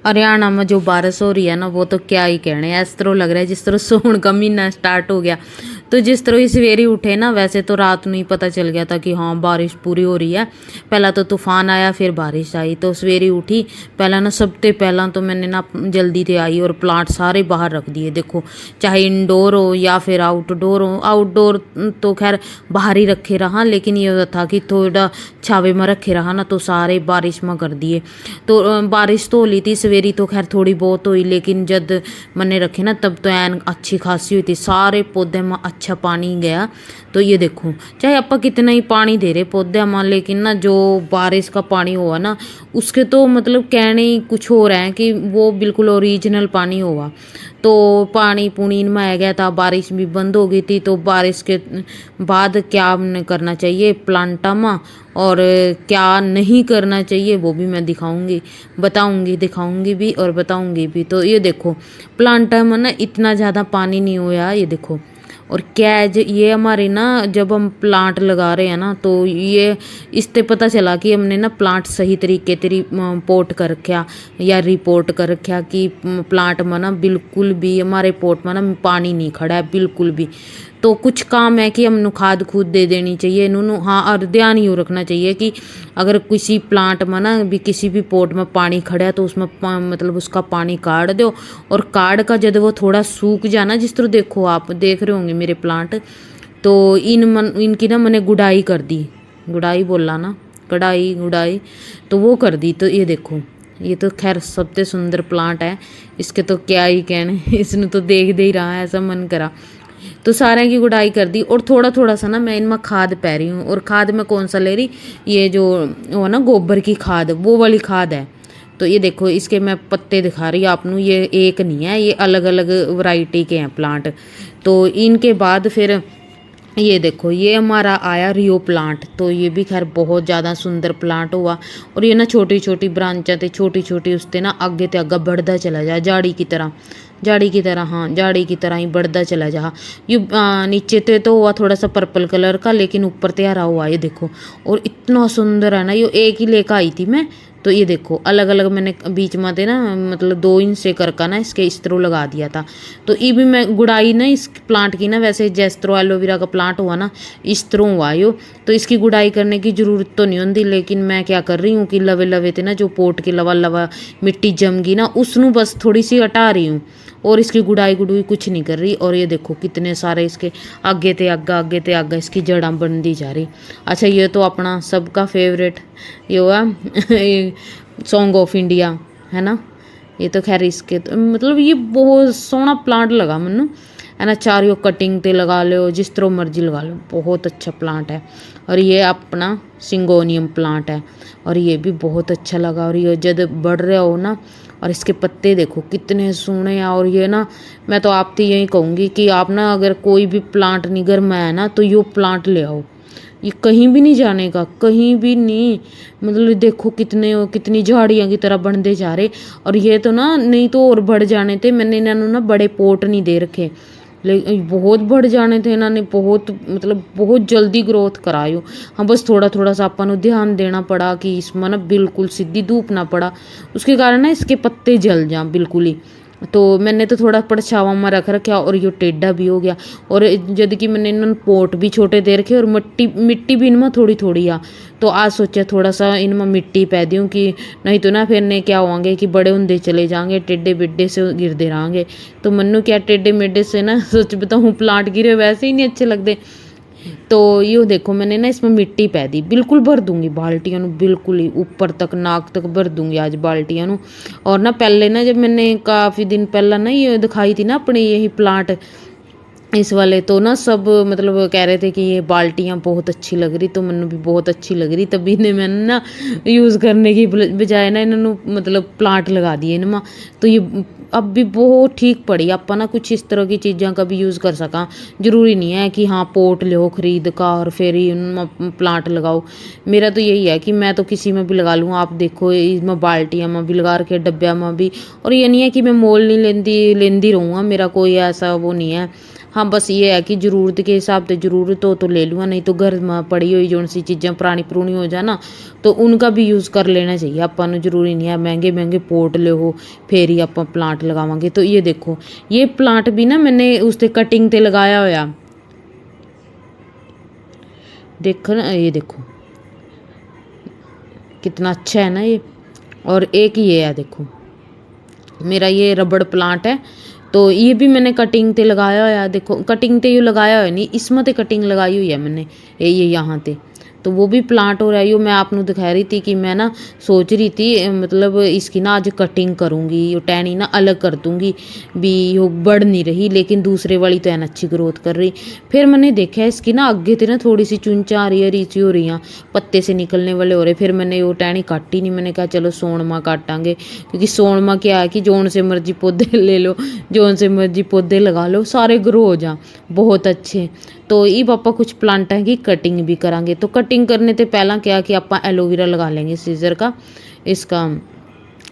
हरियाणा में जो बारिश हो रही है ना, वो तो क्या ही कहने। ऐस तरह लग रहा है जिस तरह सोन का महीना स्टार्ट हो गया। तो जिस तरह ही सवेरे उठे ना, वैसे तो रात में ही पता चल गया था कि हाँ बारिश पूरी हो रही है। पहला तो तूफान आया, फिर बारिश आई। तो सवेरे उठी, पहला ना सबसे पहला तो मैंने ना जल्दी से आई और प्लांट सारे बाहर रख दिए। देखो, चाहे इंडोर हो या फिर आउटडोर हो। आउटडोर तो खैर बाहर ही रखे रहा, लेकिन ये था कि थोड़ा छावे में रखे रहा ना, तो सारे बारिश में कर दिए। तो बारिश तो हो ली थी सवेरी, तो खैर थोड़ी बहुत हुई, लेकिन जब मैंने रखे ना तब तो एन अच्छी खासी हुई थी। सारे पौधे में अच्छा पानी गया। तो ये देखो, चाहे आप कितना ही पानी दे रहे पौधे में, लेकिन ना जो बारिश का पानी हुआ ना, उसके तो मतलब कहने ही कुछ हो रहा है कि वो बिल्कुल ओरिजिनल पानी हुआ। तो पानी पुनी इनमें आ गया था, बारिश भी बंद हो गई थी। तो बारिश के बाद क्या हमने करना चाहिए प्लांटा में और क्या नहीं करना चाहिए, वो भी मैं दिखाऊंगी, बताऊंगी, दिखाऊंगी भी और बताऊंगी भी। तो ये देखो, प्लांटा में ना इतना ज़्यादा पानी नहीं हुआ, ये देखो। और क्या है ये हमारे ना, जब हम प्लांट लगा रहे हैं ना, तो ये इससे पता चला कि हमने ना प्लांट सही तरीके से पोट कर रखा या रिपोर्ट कर रखा कि प्लांट में ना बिल्कुल भी हमारे पोट में ना पानी नहीं खड़ा है बिल्कुल भी। तो कुछ काम है कि हम खाद खुद दे देनी चाहिए इन्होंने। हाँ, और ध्यान यूँ रखना चाहिए कि अगर किसी प्लांट में ना भी किसी भी पोट में पानी खड़ा है, तो उसमें मतलब उसका पानी काट दो। और काट का जब वो थोड़ा सूख जाना, जिस तरह देखो आप देख रहे होंगे मेरे प्लांट, तो इनकी ना मैंने गुड़ाई कर दी। गुड़ाई बोला ना, कढ़ाई गुड़ाई, तो वो कर दी। तो ये देखो, ये तो खैर सबसे सुंदर प्लांट है, इसके तो क्या ही कहने। इसने तो देख दे ही रहा है, ऐसा मन करा। तो सारे की गुड़ाई कर दी। और थोड़ा थोड़ा सा ना मैं इनमें खाद पै रही हूँ। और खाद में कौन सा ले रही, ये जो वो ना गोबर की खाद, वो वाली खाद है। तो ये देखो, इसके मैं पत्ते दिखा रही हूँ आपनू, ये एक नहीं है, ये अलग अलग वैरायटी के हैं प्लांट। तो इनके बाद फिर ये देखो, ये हमारा आया रियो प्लांट। तो ये भी खैर बहुत ज़्यादा सुंदर प्लांट हुआ। और ये ना छोटी छोटी ब्रांचा थे, छोटी छोटी, उससे ना आगे ते आगे बढ़ता चला जाए, झाड़ी की तरह, झाड़ी की तरह। हाँ, झाड़ी की तरह ही बढ़ता चला जा। ये नीचे ते तो हुआ थोड़ा सा पर्पल कलर का, लेकिन ऊपर ते हरा हुआ, ये देखो। और इतना सुंदर है ना, ये एक ही लेकर आई थी मैं। तो ये देखो, अलग अलग मैंने बीच में थे ना, मतलब 2 इंच से करका ना इसके इस तरह लगा दिया था। तो ये भी मैं गुड़ाई ना इस प्लांट की ना, वैसे जिस तरह एलोवेरा का प्लांट हुआ ना, इस तरह हुआ यो। तो इसकी गुड़ाई करने की ज़रूरत तो नहीं होती, लेकिन मैं क्या कर रही हूँ कि लवे लवे थे ना, जो पोट के लवा लवा मिट्टी जम गई ना, उसनू बस थोड़ी सी हटा रही हूँ। और इसकी गुड़ाई गुड़ुई कुछ नहीं कर रही। और ये देखो कितने सारे इसके आगे ते आगे, आगे ते आगे इसकी जड़ा बनती जा रही। अच्छा, ये तो अपना सबका फेवरेट ये हुआ सॉन्ग ऑफ इंडिया, है ना। ये तो खैर इसके तो, मतलब ये बहुत सोहना प्लांट लगा मैनू, है ना। चारों कटिंग ते लगा लो, जिस तरह मर्जी लगा लो, बहुत अच्छा प्लांट है। और ये अपना सिंगोनियम प्लांट है, और ये भी बहुत अच्छा लगा। और ये जब बढ़ रहा हो ना, और इसके पत्ते देखो कितने सोहने हैं। और ये ना, मैं तो आपसे यही कहूँगी कि आप ना अगर कोई भी प्लांट निगर में है ना, तो यो प्लांट ले आओ। ये कहीं भी नहीं जाने का, कहीं भी नहीं। मतलब देखो कितनी झाड़ियाँ की तरह बनते जा रहे। और ये तो ना, नहीं तो और बढ़ जाने थे। मैंने इन्होंने ना बड़े पोट नहीं दे रखे, लेकिन बहुत बढ़ जाने थे इन्होंने, बहुत मतलब बहुत जल्दी ग्रोथ करायो। हाँ, बस थोड़ा थोड़ा सा अपन ध्यान देना पड़ा कि इसमें ना बिल्कुल सीधी धूप ना पड़ा, उसके कारण ना इसके पत्ते जल जाए बिल्कुल ही। तो मैंने तो थोड़ा परछावा में रख रखा, और ये टेढ़ा भी हो गया। और जब कि मैंने इन्होंने पोट भी छोटे दे रखे, और मिट्टी मिट्टी भी इनमें थोड़ी थोड़ी आ। तो आज सोचा थोड़ा सा इनमें मिट्टी पै दूँ, कि नहीं तो ना फिर ने क्या होंगे कि बड़े होंगे चले जाएंगे, टेढ़े बिड्डे से गिरते रहेंगे। तो मन्नू क्या टेढ़े मेढ़े से ना, सच बताऊँ प्लांट गिरे वैसे ही नहीं अच्छे लगते। तो यो देखो, मैंने ना इसमें मिट्टी पै दी, बिल्कुल भर दूंगी बाल्टियाँ नू, बिल्कुल ही ऊपर तक नाक तक भर दूंगी आज बाल्टियाँ नू। और ना पहले ना, जब मैंने काफ़ी दिन पहला ना ये दिखाई थी ना अपने यही प्लांट इस वाले, तो ना सब मतलब कह रहे थे कि ये बाल्टियाँ बहुत अच्छी लग रही। तो मैंने भी बहुत अच्छी लग रही, तभी ने मैंने ना यूज़ करने की बजाय ना इन्होंने मतलब प्लांट लगा दिए इनमें। तो ये अब भी बहुत ठीक पड़ी। आप ना कुछ इस तरह की चीज़ों का भी यूज़ कर सका। जरूरी नहीं है कि हाँ पोट लो खरीद का और फिर ही उनमें प्लांट लगाओ। मेरा तो यही है कि मैं तो किसी में भी लगा लूँ। आप देखो, इसमें बाल्टियाँ में भी लगा रखे, डब्बिया में भी। और ये नहीं है कि मैं मोल नहीं लेंदी रहूँगा, मेरा कोई ऐसा वो नहीं है। हाँ बस ये है कि ਜ਼ਰੂਰਤ के हिसाब से ज़रूरत हो तो ले लूँगा, नहीं तो घर में पड़ी हुई जो सी चीज़ें पुरानी पुरानी हो जाए ना तो उनका भी यूज़ कर लेना चाहिए। ਆਪਾਂ ਨੂੰ ਜ਼ਰੂਰੀ नहीं है महंगे महंगे पोट लो फिर ही ਆਪਾਂ प्लांट लगावांगे। तो ये देखो ये प्लांट भी ना मैंने उसते कटिंग ते लगाया होया, देखो ना, ये देखो कितना अच्छा है ना ये। और एक ये है देखो मेरा ये रबड़ प्लांट है, तो ये भी मैंने कटिंग ते लगाया होया। देखो कटिंग ते ये लगाया होया नहीं, इसमें ते कटिंग लगाई हुई है मैंने ये यहाँ ते। तो वो भी प्लांट हो रहा है। यो मैं आपको दिखा रही थी कि मैं ना सोच रही थी मतलब इसकी ना आज कटिंग करूँगी, यो टहनी ना अलग कर दूँगी भी, यो बढ़ नहीं रही लेकिन दूसरे वाली तो है अच्छी ग्रोथ कर रही। फिर मैंने देखा इसकी ना आगे थे ना थोड़ी सी चुंचा आ रही है, रीची हो रही हैं, पत्ते से निकलने वाले हो रहे। फिर मैंने वो टहनी काटी नहीं, मैंने कहा चलो सोनमा काटांगे, क्योंकि सोनमा क्या है कि जोन से मर्जी पौधे ले लो, जोन से मर्जी पौधे लगा लो, सारे ग्रो हो जा बहुत अच्छे। तो ये पापा कुछ प्लांटां की कटिंग भी करांगे। तो कटिंग करने से पहला क्या कि आप एलोवेरा लगा लेंगे सीजर का, इसका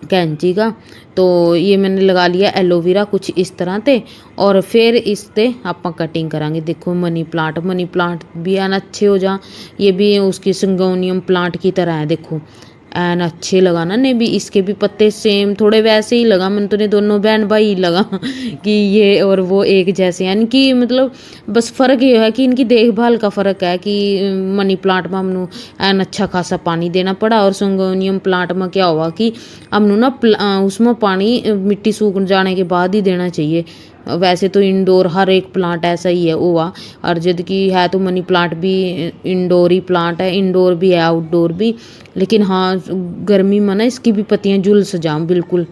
कैंची का। तो ये मैंने लगा लिया एलोवेरा कुछ इस तरह से, और फिर इससे आप कटिंग करांगे। देखो मनी प्लांट भी आना अच्छे हो जा, ये भी उसकी सिंगोनियम प्लांट की तरह है। देखो एन अच्छे लगा ना, ने भी इसके भी पत्ते सेम थोड़े वैसे ही लगा, मैंने तो ने दोनों बहन भाई ही लगा कि ये और वो एक जैसे हैं। इनकी मतलब बस फ़र्क ये है कि इनकी देखभाल का फ़र्क है कि मनी प्लांट में हमनू एन अच्छा खासा पानी देना पड़ा, और सिंगोनियम प्लांट में क्या हुआ कि हमनू ना उसमें पानी मिट्टी सूख जाने के बाद ही देना चाहिए। वैसे तो इंडोर हर एक प्लांट ऐसा ही है हुआ, और जद की है तो मनी प्लांट भी इंडोर ही प्लांट है, इंडोर भी है आउटडोर भी। लेकिन हाँ गर्मी में ना इसकी भी पत्तियाँ झुलस जाऊँ बिल्कुल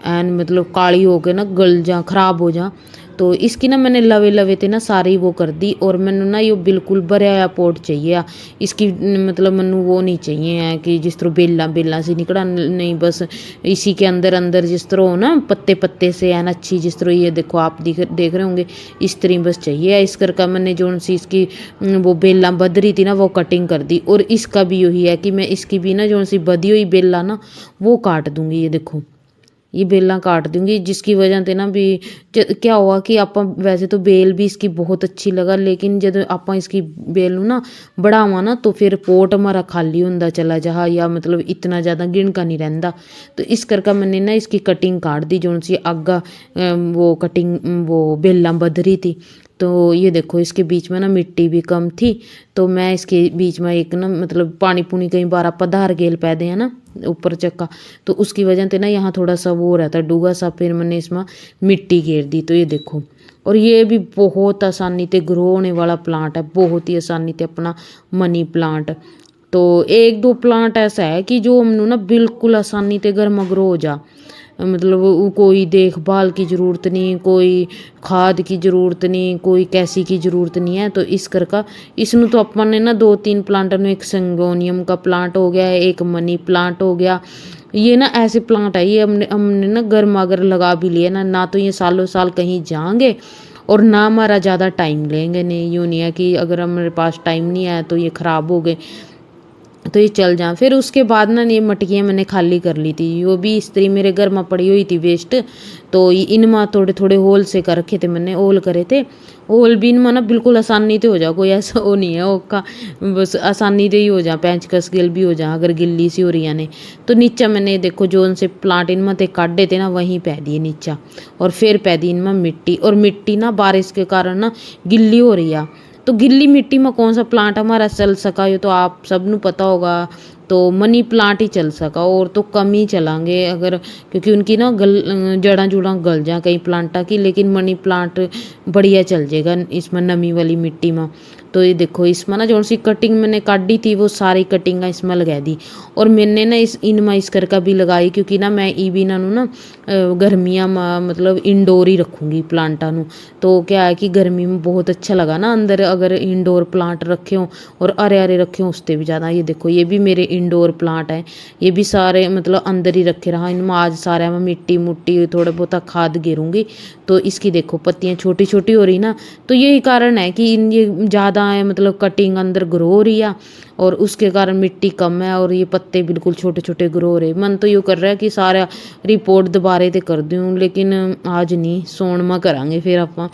एन मतलब काली हो के ना गल जा ख़राब हो जा। तो इसकी ना मैंने लवे लवे थे ना सारी वो कर दी, और मैंने ना ये बिल्कुल भरया हुआ पोट चाहिए इसकी, मतलब मैनू वो नहीं चाहिए है कि जिस तरह बेला बेला से निकला नहीं, बस इसी के अंदर अंदर जिस तरह हो ना पत्ते पत्ते से है ना अच्छी, जिस तरह ये देखो आप देख रहे होंगे इस तरह बस चाहिए। इस करके मैंने जो सी इसकी वो बेला बध रही थी ना वो कटिंग कर दी। और इसका भी यही है कि मैं इसकी भी ना जो सी बधी हुई बेला ना वो काट दूंगी। ये देखो ये बेला काट दूंगी, जिसकी वजह से ना भी क्या हुआ कि आप वैसे तो बेल भी इसकी बहुत अच्छी लगा, लेकिन जब आप इसकी बेल ना बढ़ावा ना तो फिर पोट हमारा खाली होंदा चला जा, या मतलब इतना ज़्यादा गिणका नहीं रहता। तो इस करके मैंने ना इसकी कटिंग काट दी जो सी आगा वो कटिंग वो बेला बध रही थी। तो ये देखो इसके बीच में ना मिट्टी भी कम थी, तो मैं इसके बीच में एक ना मतलब पानी पुनी कई बार आप धार गेल पैदे हैं ना ऊपर चक्का, तो उसकी वजह से ना यहाँ थोड़ा सा वो रहता है डूगा सा, फिर मैंने इसमें मिट्टी घेर दी। तो ये देखो, और ये भी बहुत आसानी से ग्रो होने वाला प्लांट है, बहुत ही आसानी से अपना मनी प्लांट। तो एक दो प्लांट ऐसा है कि जो हम ना बिल्कुल आसानी से घर में ग्रो हो जा, मतलब कोई देखभाल की ज़रूरत नहीं, कोई खाद की ज़रूरत नहीं, कोई कैसी की ज़रूरत नहीं है। तो इस करका इसमें तो अपन ने ना दो तीन प्लांट में, एक सिंगोनियम का प्लांट हो गया, एक मनी प्लांट हो गया, ये ना ऐसे प्लांट है ये हमने ना घर में अगर लगा भी लिए ना तो ये सालों साल कहीं जाएंगे, और ना हमारा ज़्यादा टाइम लेंगे। नहीं यूँ नहीं है कि अगर हमारे पास टाइम नहीं है तो ये ख़राब हो गए तो ये चल जाए। फिर उसके बाद ना ये मटकियाँ मैंने खाली कर ली थी, वो भी इस तरह मेरे घर में पड़ी हुई थी वेस्ट, तो इनमें थोड़े थोड़े होल से कर रखे थे मैंने, होल करे थे। होल भी इनमें ना बिल्कुल आसानी से हो जा, कोई ऐसा वो नहीं है ओका, बस आसानी से ही हो जा, पेंच कस गिल भी हो जा अगर गिल्ली सी हो रही है ने। तो नीचा मैंने देखो जो उनसे प्लांट इनमें थे काटे थे ना वहीं पै दिए नीचा, और फिर पै दी इनमें मिट्टी। और मिट्टी ना बारिश के कारण ना गिल्ली हो रही है, तो गिल्ली मिट्टी में कौन सा प्लांट हमारा चल सका, ये तो आप सबनों पता होगा। तो मनी प्लांट ही चल सका, और तो कम ही चलांगे अगर, क्योंकि उनकी ना जड़ा जुड़ा गल जा कई प्लांटा की, लेकिन मनी प्लांट बढ़िया चल जाएगा इसमें नमी वाली मिट्टी में। तो ये देखो इसमें ना जो सी कटिंग मैंने काटी थी वो सारी कटिंग इसमें लगा दी, और मैंने ना इनमें इस करका भी लगाई क्योंकि ना मैं ई भी इन्हों ना गर्मियाँ में मतलब इंडोर ही रखूँगी प्लांटा नू। तो क्या है कि गर्मी में बहुत अच्छा लगा ना अंदर अगर इंडोर प्लांट रखे हों और हरे हरे रखे हों उससे भी ज़्यादा। ये देखो ये भी मेरे इंडोर प्लांट है, ये भी सारे मतलब अंदर ही रखे रहा, इनमें आज सारे में मिट्टी मुट्टी थोड़ा बहुत खाद गिरूँगी। तो इसकी देखो पत्तियाँ छोटी छोटी हो रही ना, तो यही कारण है कि इन ये ज़्यादा है मतलब कटिंग अंदर ग्रो हो रही है, और उसके कारण मिट्टी कम है और ये पत्ते बिल्कुल छोटे छोटे ग्रो हो रहे। मन तो यूँ कर रहा है कि सारा रिपोर्ट दोबारे ते कर दूँ, लेकिन आज नहीं सोन में करांगे फिर आप।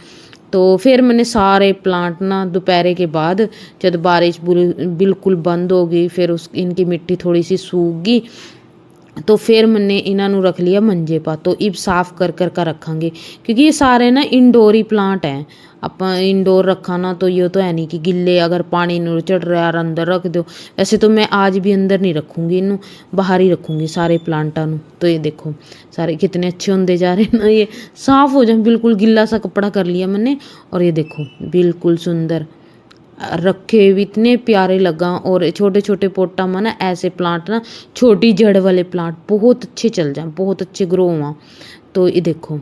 तो फिर मैंने सारे प्लांट ना दोपहर के बाद जब बारिश बिल्कुल बंद हो गई, फिर उस इनकी मिट्टी थोड़ी सी सूख गई, तो फिर मैंने इन्हों रख लिया मंजे पा। तो इब साफ कर रखांगे, क्योंकि ये सारे ना इंडोर ही प्लांट हैं। आप इंडोर रखा ना तो ये तो है नहीं कि गिले अगर पानी न चढ़ रहा यार अंदर रख दो। वैसे तो मैं आज भी अंदर नहीं रखूँगी, इनू बाहर ही रखूँगी सारे प्लांटा नू। तो ये देखो सारे कितने अच्छे होंगे जा रहे ना, ये साफ़ हो जाए। बिल्कुल गिला सा कपड़ा कर लिया मैंने, और ये देखो बिल्कुल सुंदर रखे भी इतने प्यारे लगा। और छोटे छोटे पोटा में ना ऐसे प्लांट ना, छोटी जड़ वाले प्लांट बहुत अच्छे चल जाए, बहुत अच्छे ग्रो हुआ। तो ये देखो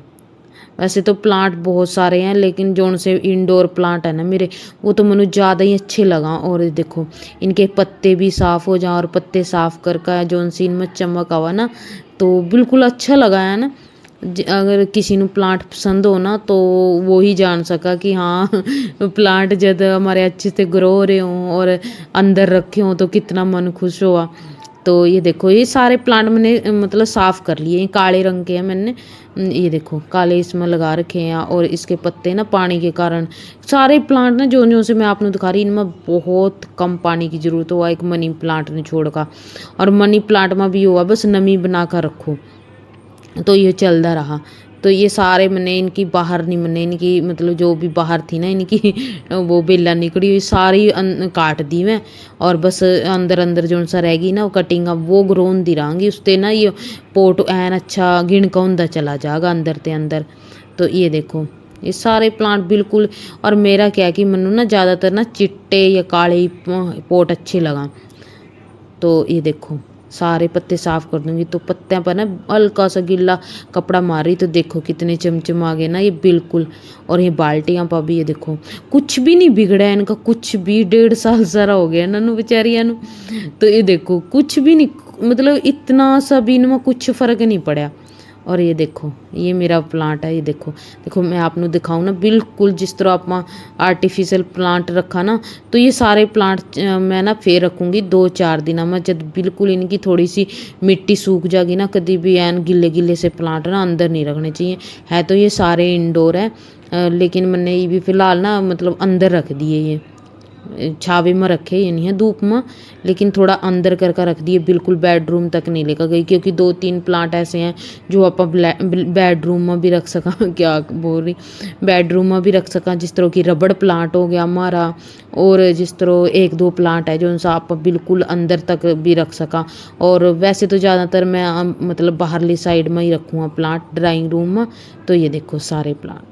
वैसे तो प्लांट बहुत सारे हैं, लेकिन जो उनसे इंडोर प्लांट है ना मेरे, वो तो मुझे ज़्यादा ही अच्छे लगा। और ये देखो इनके पत्ते भी साफ़ हो जाए, और पत्ते साफ़ कर जो उनसे इनमें चमक आवा ना, तो बिल्कुल अच्छा लगा है ना। अगर किसी ਨੂੰ प्लांट पसंद हो ना, तो वो ही जान सका कि हाँ प्लांट जब हमारे अच्छे से ग्रो हो रहे हों और अंदर रखे हों तो कितना मन खुश हुआ। तो ये देखो ये सारे प्लांट मैंने मतलब साफ़ कर लिए, काले रंग के हैं मैंने। ये देखो काले इसमें लगा रखे हैं, और इसके पत्ते ना पानी के कारण सारे प्लांट ना जो से मैं आपने दिखा रही, इनमें बहुत कम पानी की ज़रूरत हुआ, एक मनी प्लांट ने छोड़ का। और मनी प्लांट में भी हुआ बस नमी बना कर रखो, तो ये चलता रहा। तो ये सारे मैंने इनकी बाहर नहीं, मैंने इनकी मतलब जो भी बाहर थी ना इनकी वो बेला निकली हुई सारी काट दी मैं, और बस अंदर अंदर जो सा रह गई ना वो कटिंग, अब वो ग्रोन दी रहांगी उसते ना, ये पोट एन अच्छा गिणका होंदा चला जाएगा अंदर ते अंदर। तो ये देखो ये सारे प्लांट बिल्कुल। और मेरा क्या है कि मैनू ना ज़्यादातर ना चिट्टे या काले ही पोट अच्छे लगा। तो ये देखो सारे पत्ते साफ कर दूंगी, तो पत्तियां पर ना हल्का सा गिल्ला कपड़ा मार रही, तो देखो कितने चमचम आ गए ना ये बिल्कुल। और ये बाल्टियां पर भी ये देखो कुछ भी नहीं बिगड़ा है इनका, कुछ भी 1.5 साल सारा हो गया इन्होंने बेचारियां नू। तो ये देखो कुछ भी नहीं, मतलब इतना सा भी इनमें कुछ फर्क नहीं पड़ा। और ये देखो ये मेरा प्लांट है, ये देखो देखो मैं आपको दिखाऊँ ना, बिल्कुल जिस तरह आप आर्टिफिशियल प्लांट रखा ना, तो ये सारे प्लांट मैं ना फिर रखूँगी 2-4 दिन में, जब बिल्कुल इनकी थोड़ी सी मिट्टी सूख जाएगी ना, कभी भी एन गिले गिले से प्लांट ना अंदर नहीं रखने चाहिए। है तो ये सारे इंडोर है, लेकिन मैंने ये भी फ़िलहाल ना मतलब अंदर रख दिए, ये छावे में रखे, ये नहीं है धूप में, लेकिन थोड़ा अंदर करके रख दिए, बिल्कुल बेडरूम तक नहीं लेकर गई, क्योंकि 2-3 प्लांट ऐसे हैं जो आप बेडरूम में भी रख सका क्या बोल रही, बेडरूम में भी रख सका, जिस तरह की रबड़ प्लांट हो गया हमारा, और जिस तरह 1-2 प्लांट है जो उनसा आप बिल्कुल अंदर तक भी रख सका। और वैसे तो ज़्यादातर मैं मतलब बाहरली साइड में ही रखूँगा प्लांट ड्राइंग रूम में। तो ये देखो सारे प्लांट।